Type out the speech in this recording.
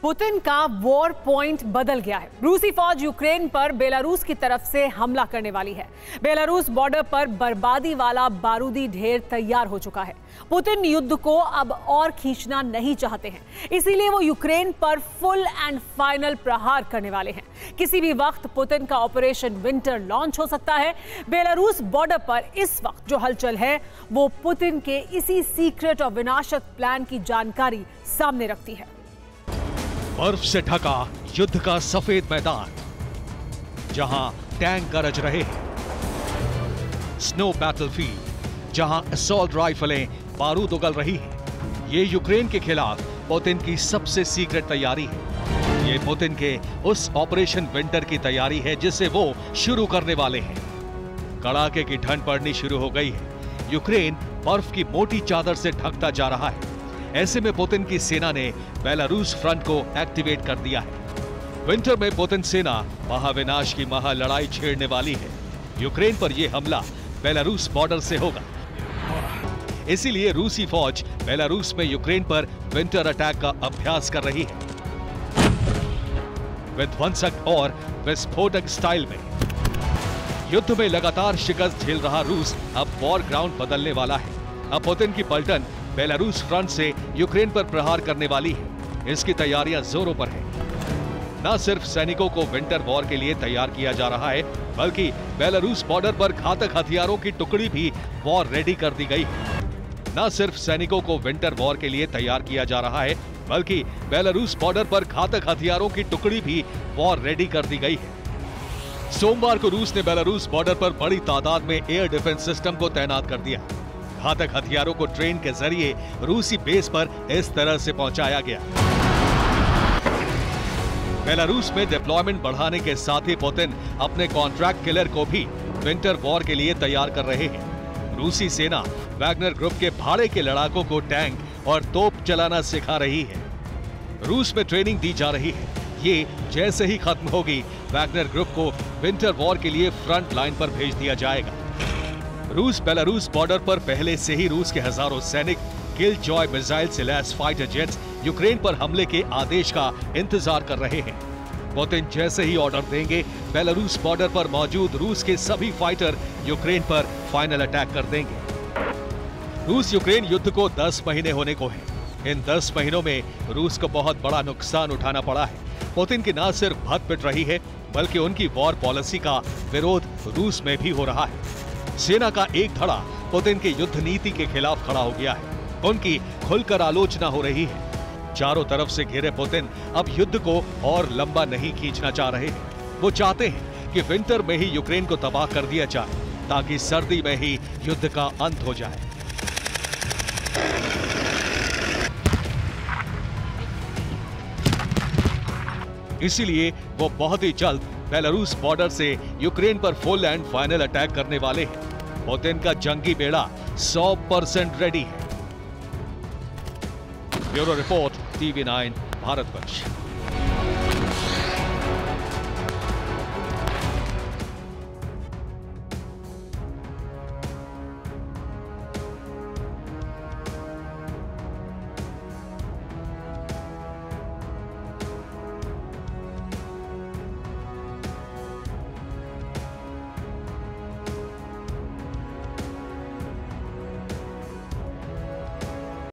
Putin का war point बदल गया है। रूसी फौज यूक्रेन पर बेलारूस की तरफ से हमला करने वाली है। बेलारूस बॉर्डर पर बर्बादी वाला बारूदी ढेर तैयार हो चुका है। पुतिन युद्ध को अब और खींचना नहीं चाहते हैं, इसीलिए वो यूक्रेन पर फुल एंड फाइनल प्रहार करने वाले हैं। किसी भी वक्त पुतिन का ऑपरेशन विंटर लॉन्च हो सकता है। बेलारूस बॉर्डर पर इस वक्त जो हलचल है वो पुतिन के इसी सीक्रेट और विनाशक प्लान की जानकारी सामने रखती है। बर्फ से ढका युद्ध का सफेद मैदान, जहां टैंक गरज रहे हैं, स्नो बैटलफील्ड जहां असॉल्ट राइफलें बारूद उगल रही हैं। ये यूक्रेन के खिलाफ पुतिन की सबसे सीक्रेट तैयारी है। ये पुतिन के उस ऑपरेशन विंटर की तैयारी है जिसे वो शुरू करने वाले हैं। कड़ाके की ठंड पड़नी शुरू हो गई है। यूक्रेन बर्फ की मोटी चादर से ढकता जा रहा है। ऐसे में पुतिन की सेना ने बेलारूस फ्रंट को एक्टिवेट कर दिया है। विंटर में पुतिन सेना महाविनाश की महालड़ाई छेड़ने वाली है। यूक्रेन पर यह हमला बेलारूस बॉर्डर से होगा। इसीलिए रूसी फौज बेलारूस में यूक्रेन पर विंटर अटैक का अभ्यास कर रही है, विध्वंसक और विस्फोटक स्टाइल में। युद्ध में लगातार शिकस्त झेल रहा रूस अब वॉर ग्राउंड बदलने वाला है। अब पुतिन की पलटन बेलारूस फ्रंट से यूक्रेन पर प्रहार करने वाली है। इसकी तैयारियां जोरों पर हैं। न सिर्फ सैनिकों को विंटर वॉर के लिए तैयार किया जा रहा है, बल्कि बेलारूस बॉर्डर पर घातक हथियारों की टुकड़ी भी वॉर रेडी कर दी गई है। न सिर्फ सैनिकों को विंटर वॉर के लिए तैयार किया जा रहा है, बल्कि बेलारूस बॉर्डर पर घातक हथियारों की टुकड़ी भी वॉर रेडी कर दी गई है। सोमवार को रूस ने बेलारूस बॉर्डर पर बड़ी तादाद में एयर डिफेंस सिस्टम को तैनात कर दिया। घातक हथियारों को ट्रेन के जरिए रूसी बेस पर इस तरह से पहुंचाया गया। बेलारूस में डिप्लॉयमेंट बढ़ाने के साथ ही पुतिन अपने कॉन्ट्रैक्ट किलर को भी विंटर वॉर के लिए तैयार कर रहे हैं। रूसी सेना वैगनर ग्रुप के भाड़े के लड़ाकों को टैंक और तोप चलाना सिखा रही है। रूस में ट्रेनिंग दी जा रही है। ये जैसे ही खत्म होगी, वैगनर ग्रुप को विंटर वॉर के लिए फ्रंट लाइन पर भेज दिया जाएगा। रूस बेलारूस बॉर्डर पर पहले से ही रूस के हजारों सैनिक किल जॉय मिसाइल से लैस फाइटर जेट्स यूक्रेन पर हमले के आदेश का इंतजार कर रहे हैं। पुतिन जैसे ही ऑर्डर देंगे, बेलारूस बॉर्डर पर मौजूद रूस के सभी फाइटर यूक्रेन पर फाइनल अटैक कर देंगे। रूस यूक्रेन युद्ध को 10 महीने होने को है। इन 10 महीनों में रूस को बहुत बड़ा नुकसान उठाना पड़ा है। पुतिन की न सिर्फ भत पिट रही है, बल्कि उनकी वॉर पॉलिसी का विरोध रूस में भी हो रहा है। सेना का एक धड़ा पुतिन की युद्ध नीति के खिलाफ खड़ा हो गया है। उनकी खुलकर आलोचना हो रही है। चारों तरफ से घिरे पुतिन अब युद्ध को और लंबा नहीं खींचना चाह रहे हैं। वो चाहते हैं कि विंटर में ही यूक्रेन को तबाह कर दिया जाए, ताकि सर्दी में ही युद्ध का अंत हो जाए। इसीलिए वो बहुत ही जल्द बेलारूस बॉर्डर से यूक्रेन पर फुल एंड फाइनल अटैक करने वाले हैं। पुतिन का जंगी बेड़ा 100% रेडी है। Bureau report, TV9 Bharatvarsh.